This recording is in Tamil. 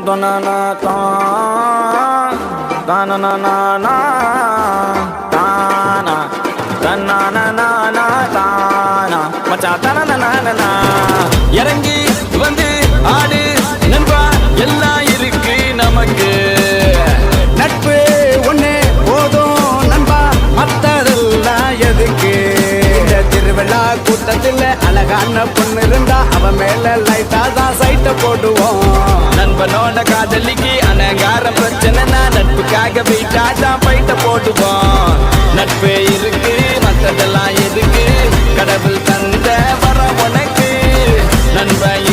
தானா தானா தானா தானா மச்சான் தானா இறங்கி வந்து ஆடு நண்பா எல்லாம் இருக்கு நமக்கு நட்பு ஒண்ணு போதும் நண்பா மத்ததெல்லாம் எதுக்கு இந்த திருவிழா கூட்டத்தில் அழகான பொண்ணு இருந்தா அவன் மேல லைட்டா தான் சைட்ட போடுவோம் நண்பனோட காதலிக்கு அனகார பிரச்சனைனா நட்புக்காக வீட்டா தான் பைட்ட போடுவோம் நட்பு இருக்கு மத்ததெல்லாம் எதுக்கு கடவுள் தந்த வர உனக்கு நண்பன்